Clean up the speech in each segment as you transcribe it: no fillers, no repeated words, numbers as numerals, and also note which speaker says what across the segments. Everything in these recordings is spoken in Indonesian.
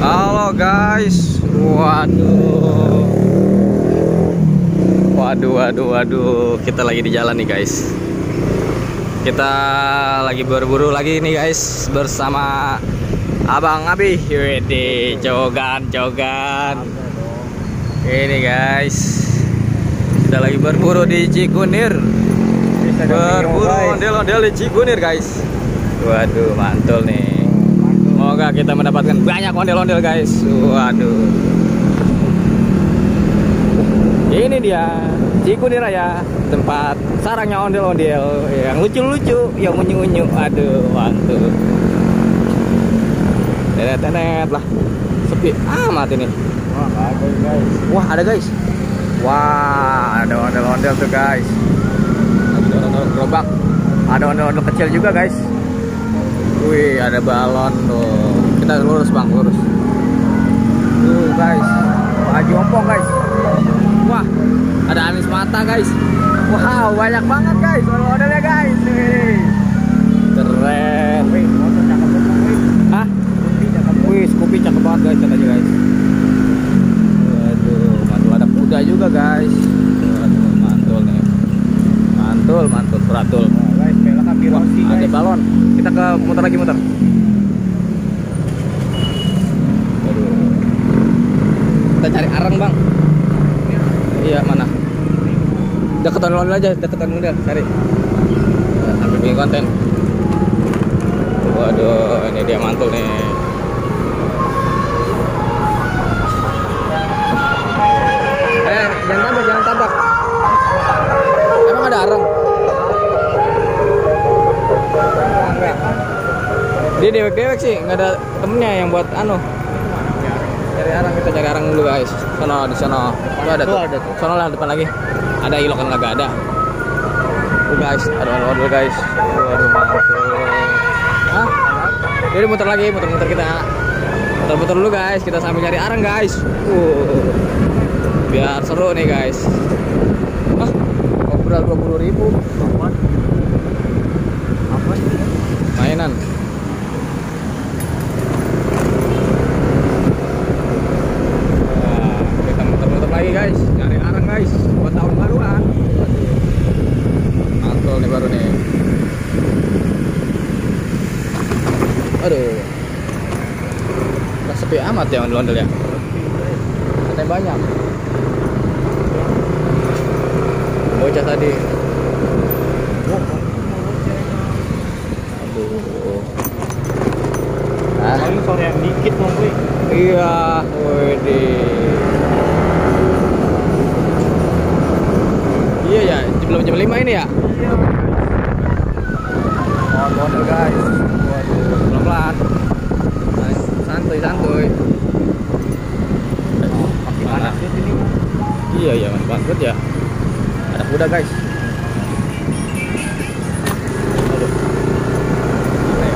Speaker 1: Halo guys, waduh, kita lagi di jalan nih guys. Kita lagi berburu lagi nih guys bersama Abang Abi. Wede, cogan. Ini guys, kita lagi berburu di Cikunir. Berburu ondel-ondel di Cikunir guys. Waduh, mantul nih. Semoga kita mendapatkan banyak ondel-ondel guys. Waduh. Ini dia Cikunir Raya, tempat sarangnya ondel-ondel yang lucu-lucu, yang unyu-unyu. Aduh, mantul. Tenet lah. Sepi amat ini. Wah, ada guys. Wah, ada ondel-ondel tuh guys. Ada ondel-ondel gerobak. Ada ondel-ondel kecil juga guys. Wih, ada balon tuh. Kita lurus bang, lurus. Tuh guys, baju ompong guys. Wah, ada anis mata guys. Wow, banyak banget guys ondel-ondelnya guys. Keren. Wih, motor cakep banget. Hah? Wih, Scoopy cakep banget guys katanya guys. Waduh, mantul, ada kuda juga guys. Waduh, mantul nih. Mantul, beratul.
Speaker 2: Guys, belok ke Rossi guys.
Speaker 1: Ada balon. Kita ke muter lagi. Aduh. Kita cari areng bang. Iya, mana? Deket ondel aja, deket ondel cari. Sambil bikin konten. Waduh, ini dia mantul nih. Jangan tabak. Emang ada areng? Dia dewek sih, nggak ada temennya yang buat cari arang. Kita cari arang dulu guys. Di sono. Itu ada tuh. Sono lah depan lagi. Ada ilok kan nggak ada. Guys, ada ondel guys. Waduh, mantul. Hah? Jadi muter kita. Muter dulu guys. Kita sambil cari arang guys. Biar seru nih guys. Ngobrol 20.000. Apa? Mainan. Guys, cari arang guys buat tahun baruan. Mantul nih baru nih. Aduh, udah sepi amat ya ondel-ondel ya. Katanya banyak. Bocah tadi. Aduh.
Speaker 2: Paling sore yang dikit mau gue.
Speaker 1: Iya, wede. Iya ya, belum jam 5 ini ya? Iya. Ondel guys. Waduh, pelan-pelan. Santuy.
Speaker 2: Makin panas ya sini.
Speaker 1: Iya, mas banget ya. Ada kuda guys. Aduh. Gimana ya?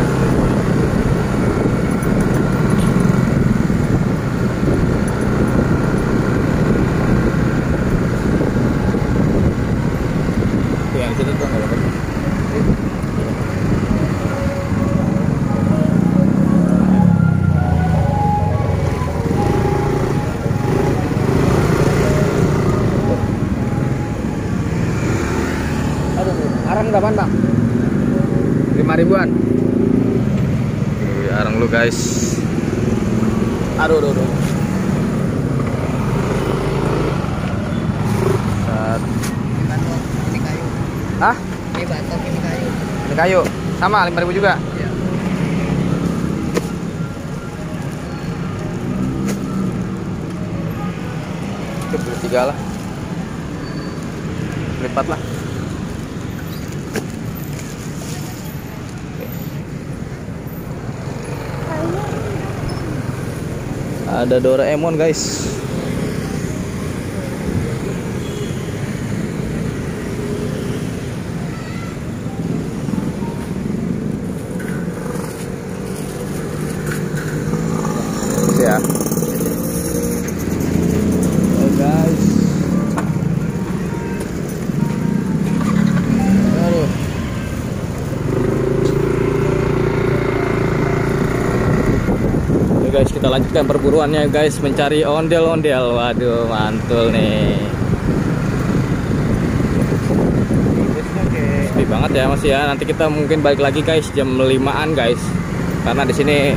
Speaker 1: Yang situ tuh nggak apa-apa. Arang berapaan bang? 5.000-an. Arang lu guys. Aduh. Hah?
Speaker 2: Ini batok, ini kayu.
Speaker 1: Ini kayu. Sama 5.000 juga?
Speaker 2: Iya.
Speaker 1: Oke, beli 3 lah. Beli 4 lah. Ada Doraemon guys. Ya. Oh guys. Aduh. guys, kita lanjutkan perburuannya guys, mencari ondel-ondel. Waduh, mantul nih. Sepi banget ya Mas ya. Nanti kita mungkin balik lagi guys jam 5-an guys. Karena di sini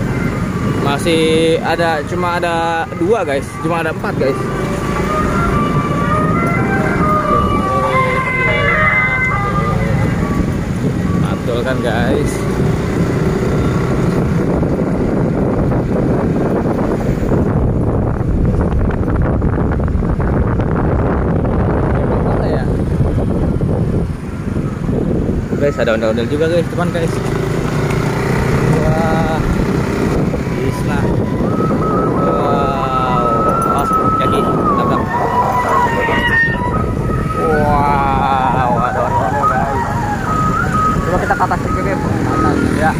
Speaker 1: masih ada, cuma ada 2 guys, cuma ada 4 guys. Mantul kan guys. Guys, ada ondel-ondel juga guys, teman guys. Wah, Isna. Wow, awas kaki, tabrak. Wow, ada ondel-ondel guys. Coba kita ke atas sedikit ya.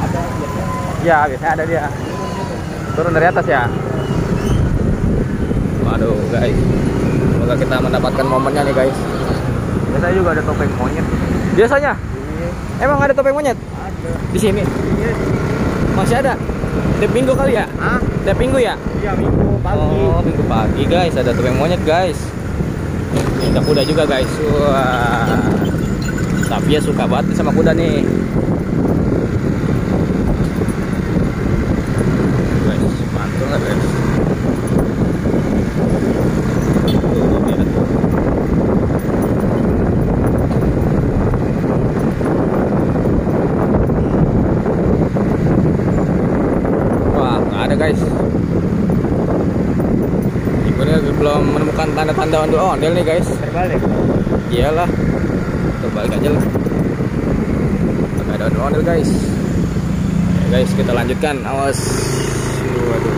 Speaker 2: Ada
Speaker 1: Ya, biasanya ada dia. Turun dari atas ya. Waduh guys, semoga kita mendapatkan momennya nih guys.
Speaker 2: biasanya juga ada topeng monyet.
Speaker 1: Biasanya? Emang ada topeng monyet?
Speaker 2: Ada.
Speaker 1: Di sini?
Speaker 2: Iya.
Speaker 1: Masih ada? Tiap minggu kali ya?
Speaker 2: Hah?
Speaker 1: Tiap minggu ya?
Speaker 2: Iya, minggu pagi.
Speaker 1: Oh, minggu pagi guys, ada topeng monyet guys. Ada kuda juga guys. Wah, Safia suka banget sama kuda nih. Guys, mantul nggak guys? Tuh, lihat. Wah, nggak ada guys. Ini belum menemukan tanda-tanda ondel nih guys.
Speaker 2: Terbalik.
Speaker 1: Iyalah, tuh balik aja lah. Gak ada ondel guys. Ya guys, kita lanjutkan. Awas. Waduh.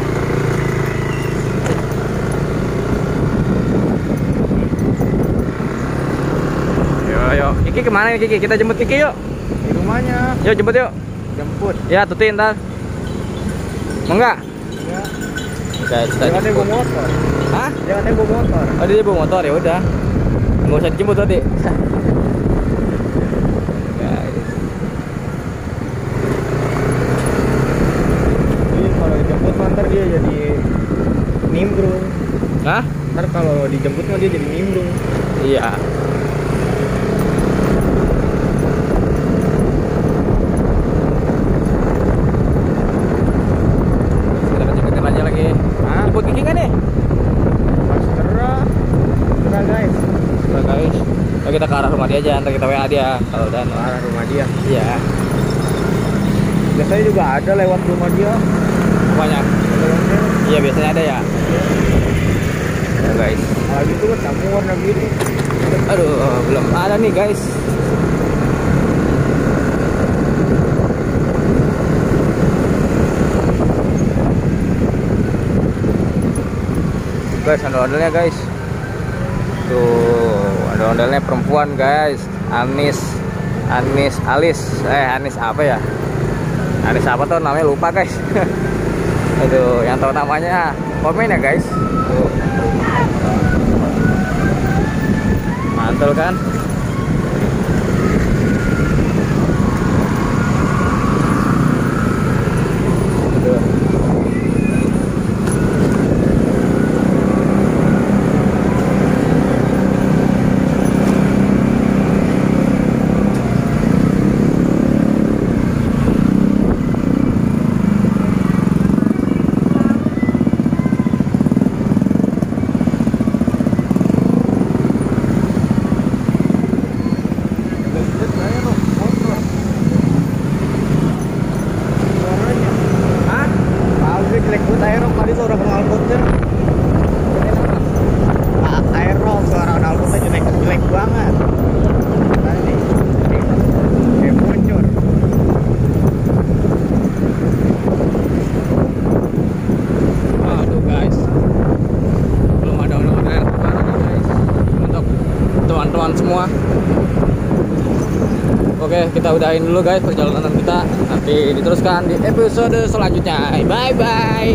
Speaker 1: Yo, Kiki kemana nih Kiki? Kita jemput Kiki yuk.
Speaker 2: Di rumahnya.
Speaker 1: Yuk jemput yuk.
Speaker 2: Jemput.
Speaker 1: Ya, tutin ntar. Mau nggak?
Speaker 2: Ya.
Speaker 1: Guys, kita
Speaker 2: Jangan
Speaker 1: jemput.
Speaker 2: bawa motor.
Speaker 1: Hah?
Speaker 2: Jangan bawa motor.
Speaker 1: Oh, dia bawa motor ya udah. Nggak usah dijemput tadi. Guys.
Speaker 2: Jadi kalau dijemput ntar dia jadi nimbrung.
Speaker 1: Hah?
Speaker 2: Ntar kalau dijemput mah dia jadi nimbrung.
Speaker 1: Iya. Kita kenceng aja lagi.
Speaker 2: Hah?
Speaker 1: Jemput Kiki kan nih?
Speaker 2: Pas cerah guys.
Speaker 1: Udah guys. Oh, kita ke arah rumah dia aja, ntar kita WA dia kalau udah.
Speaker 2: Ke arah rumah dia.
Speaker 1: Iya.
Speaker 2: Biasanya juga ada lewat rumah dia.
Speaker 1: Banyak.
Speaker 2: Ondel-ondel.
Speaker 1: Iya, biasanya ada ya. Ya guys.
Speaker 2: Kalau gitu kan campur warna gini.
Speaker 1: Aduh, belum ada nih guys. Guys, ondel-ondelnya guys. Tuh, ondel-ondelnya perempuan guys. Anis apa ya? Anis apa tuh namanya, lupa guys. Aduh, yang tahu namanya komen ya guys. Tuh. Mantul kan? Tuh. Semua. Oke, kita udahin dulu guys perjalanan kita. Nanti diteruskan di episode selanjutnya. Bye bye.